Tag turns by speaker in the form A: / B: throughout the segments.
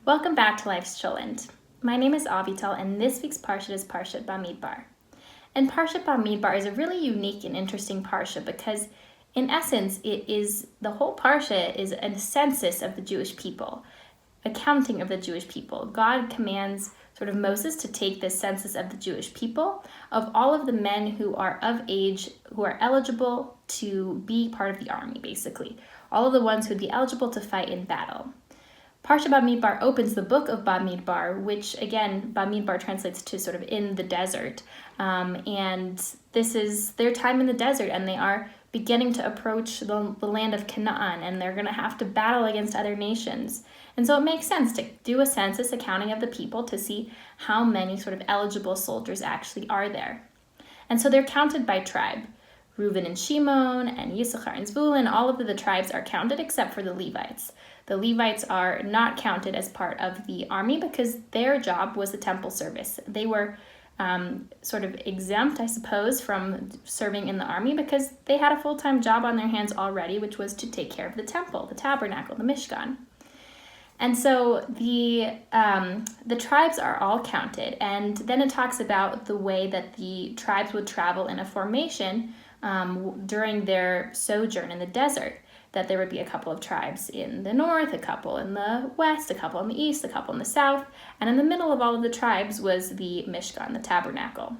A: Welcome back to Life's Cholent. My name is Avital, and this week's Parsha is Parshat Bamidbar. And Parshat Bamidbar is a really unique and interesting Parsha because, in essence, the whole Parsha is a census of the Jewish people, a counting of the Jewish people. God commands Moses to take this census of the Jewish people, of all of the men who are of age, who are eligible to be part of the army, basically. All of the ones who would be eligible to fight in battle. Parsha Bamidbar opens the book of Bamidbar, which again, Bamidbar translates to in the desert. And this is their time in the desert, and they are beginning to approach the land of Canaan, and they're going to have to battle against other nations. And so it makes sense to do a census, a counting of the people, to see how many eligible soldiers actually are there. And so they're counted by tribe. Reuben and Shimon and Yisachar and Zvulun, all of the tribes are counted except for the Levites. The Levites are not counted as part of the army because their job was the temple service. They were exempt, I suppose, from serving in the army because they had a full-time job on their hands already, which was to take care of the temple, the tabernacle, the Mishkan. And so the tribes are all counted, and then it talks about the way that the tribes would travel in a formation during their sojourn in the desert, that there would be a couple of tribes in the north, a couple in the west, a couple in the east, a couple in the south, and in the middle of all of the tribes was the Mishkan, the tabernacle.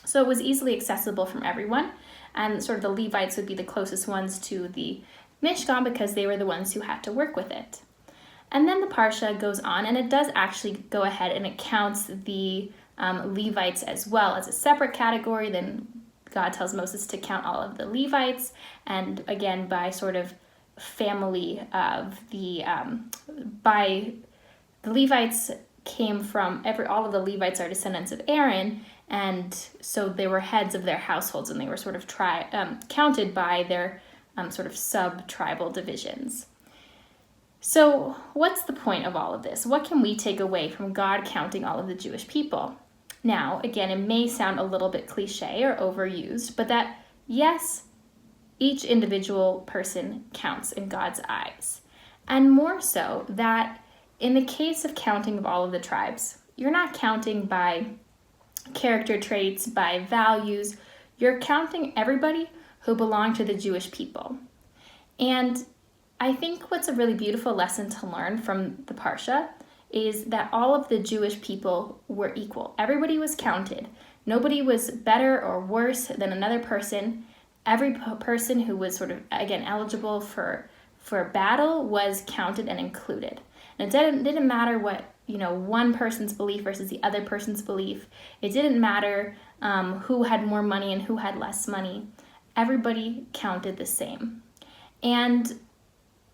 A: So it was easily accessible from everyone, and the Levites would be the closest ones to the Mishkan because they were the ones who had to work with it. And then the Parsha goes on, and it does actually go ahead and it counts the Levites as well as a separate category. Then God tells Moses to count all of the Levites, and again by family of by the Levites came from all of the Levites are descendants of Aaron, and so they were heads of their households, and they were counted by their sub-tribal divisions. So what's the point of all of this? What can we take away from God counting all of the Jewish people? Now, again, it may sound a little bit cliche or overused, but that, yes, each individual person counts in God's eyes. And more so, that in the case of counting of all of the tribes, you're not counting by character traits, by values. You're counting everybody who belong to the Jewish people. And I think what's a really beautiful lesson to learn from the Parsha is that all of the Jewish people were equal. Everybody was counted. Nobody was better or worse than another person. Every person who was eligible for battle was counted and included. And it didn't matter what one person's belief versus the other person's belief. It didn't matter who had more money and who had less money. Everybody counted the same. And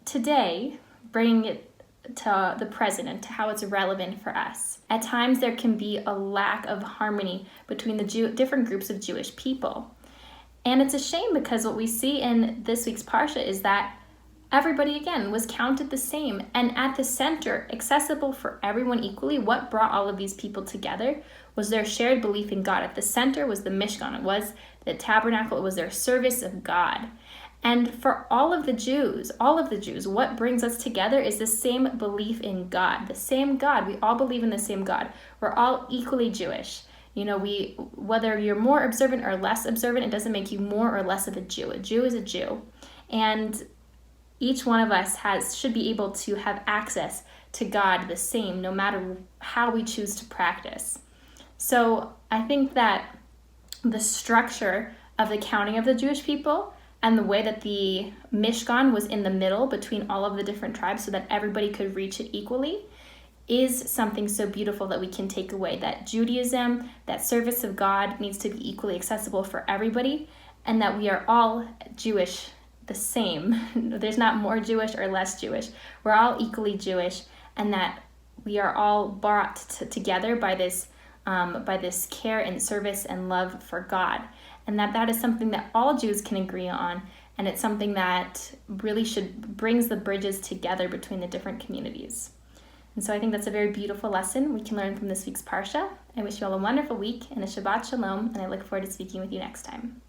A: today, bringing it to the present and to how it's relevant for us. At times, there can be a lack of harmony between the different groups of Jewish people. And it's a shame because what we see in this week's Parsha is that everybody, again, was counted the same. And at the center, accessible for everyone equally, what brought all of these people together was their shared belief in God. At the center was the Mishkan. It was the tabernacle. It was their service of God. And for all of the Jews, what brings us together is the same belief in God, the same God. We all believe in the same God. We're all equally Jewish. Whether you're more observant or less observant, it doesn't make you more or less of a Jew. A Jew is a Jew. And each one of us should be able to have access to God the same, no matter how we choose to practice. So I think that the structure of the counting of the Jewish people and the way that the Mishkan was in the middle between all of the different tribes so that everybody could reach it equally is something so beautiful that we can take away. That Judaism, that service of God needs to be equally accessible for everybody, and that we are all Jewish the same. There's not more Jewish or less Jewish. We're all equally Jewish, and that we are all brought together by this care and service and love for God. And that is something that all Jews can agree on, and it's something that really brings the bridges together between the different communities. And so I think that's a very beautiful lesson we can learn from this week's Parsha. I wish you all a wonderful week and a Shabbat Shalom, and I look forward to speaking with you next time.